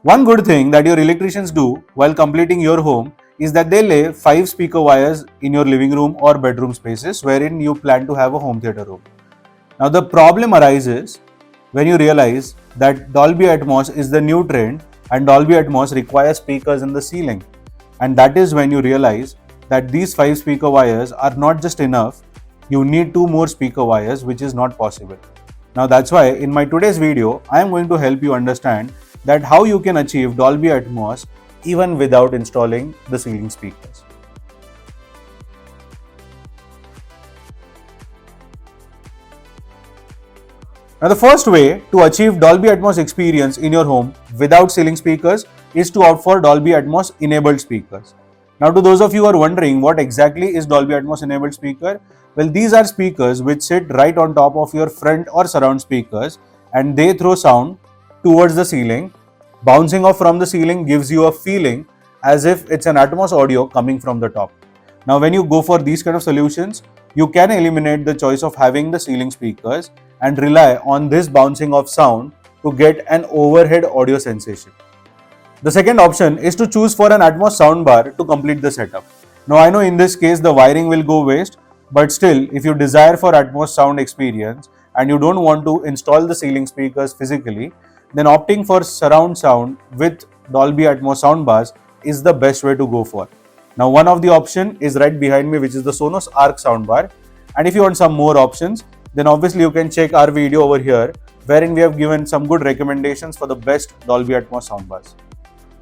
One good thing that your electricians do while completing your home is that they lay 5 speaker wires in your living room or bedroom spaces wherein you plan to have a home theater room. Now the problem arises when you realize that Dolby Atmos is the new trend and Dolby Atmos requires speakers in the ceiling. And that is when you realize that these 5 speaker wires are not just enough, you need 2 more speaker wires, which is not possible. Now that's why in my today's video, I am going to help you understand that how you can achieve Dolby Atmos even without installing the ceiling speakers. Now the first way to achieve Dolby Atmos experience in your home without ceiling speakers is to opt for Dolby Atmos-Enabled Speakers. Now to those of you who are wondering what exactly is Dolby Atmos-Enabled Speaker, well, these are speakers which sit right on top of your front or surround speakers and they throw sound towards the ceiling. Bouncing off from the ceiling gives you a feeling as if it's an Atmos audio coming from the top. Now when you go for these kind of solutions, you can eliminate the choice of having the ceiling speakers and rely on this bouncing off sound to get an overhead audio sensation. The second option is to choose for an Atmos soundbar to complete the setup. Now I know in this case the wiring will go waste, but still if you desire for Atmos sound experience and you don't want to install the ceiling speakers physically, then opting for surround sound with Dolby Atmos soundbars is the best way to go for. Now one of the option is right behind me, which is the Sonos Arc soundbar, and if you want some more options, then obviously you can check our video over here wherein we have given some good recommendations for the best Dolby Atmos soundbars.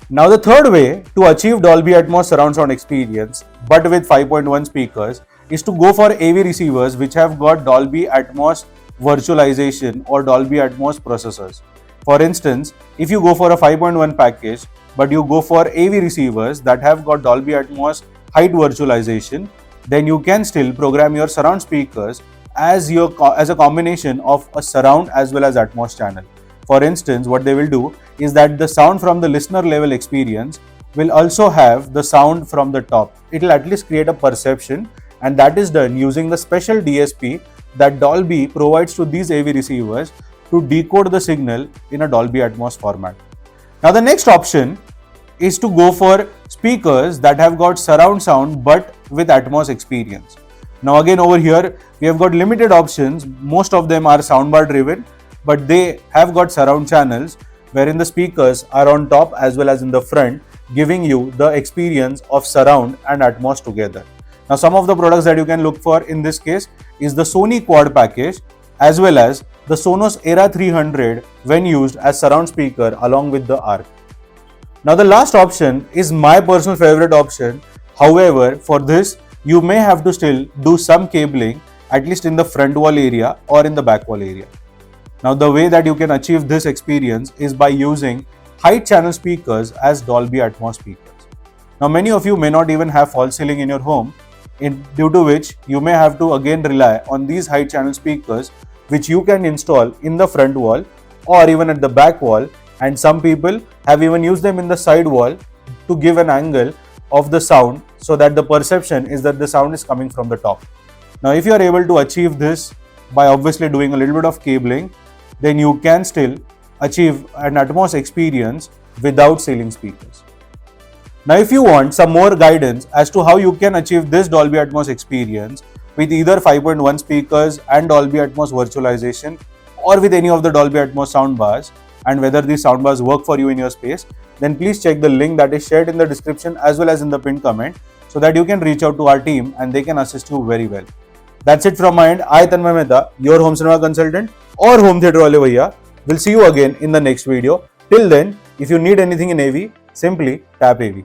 Now the third way to achieve Dolby Atmos surround sound experience but with 5.1 speakers is to go for AV receivers which have got Dolby Atmos Virtualization or Dolby Atmos processors. For instance, if you go for a 5.1 package but you go for AV receivers that have got Dolby Atmos height virtualization, then you can still program your surround speakers as a combination of a surround as well as Atmos channel. For instance, what they will do is that the sound from the listener level experience will also have the sound from the top. It will at least create a perception, and that is done using the special DSP that Dolby provides to these AV receivers to decode the signal in a Dolby Atmos format. Now the next option is to go for speakers that have got surround sound but with Atmos experience. Now again over here we have got limited options. Most of them are soundbar driven, but they have got surround channels wherein the speakers are on top as well as in the front, giving you the experience of surround and Atmos together. Now some of the products that you can look for in this case is the Sony quad package as well as the Sonos Era 300 when used as surround speaker along with the Arc. Now the last option is my personal favorite option. However, for this you may have to still do some cabling at least in the front wall area or in the back wall area. Now the way that you can achieve this experience is by using height channel speakers as Dolby Atmos speakers. Now many of you may not even have false ceiling in your home, due to which you may have to again rely on these height channel speakers which you can install in the front wall or even at the back wall, and some people have even used them in the side wall to give an angle of the sound so that the perception is that the sound is coming from the top. Now if you are able to achieve this by obviously doing a little bit of cabling, then you can still achieve an Atmos experience without ceiling speakers. Now if you want some more guidance as to how you can achieve this Dolby Atmos experience with either 5.1 speakers and Dolby Atmos virtualization or with any of the Dolby Atmos soundbars, and whether these soundbars work for you in your space, then please check the link that is shared in the description as well as in the pinned comment so that you can reach out to our team and they can assist you very well. That's it from my end. I, Tanmay Mehta, your home cinema consultant or home theatre wale bhaiya, will see you again in the next video. Till then, if you need anything in AV, simply tap AV.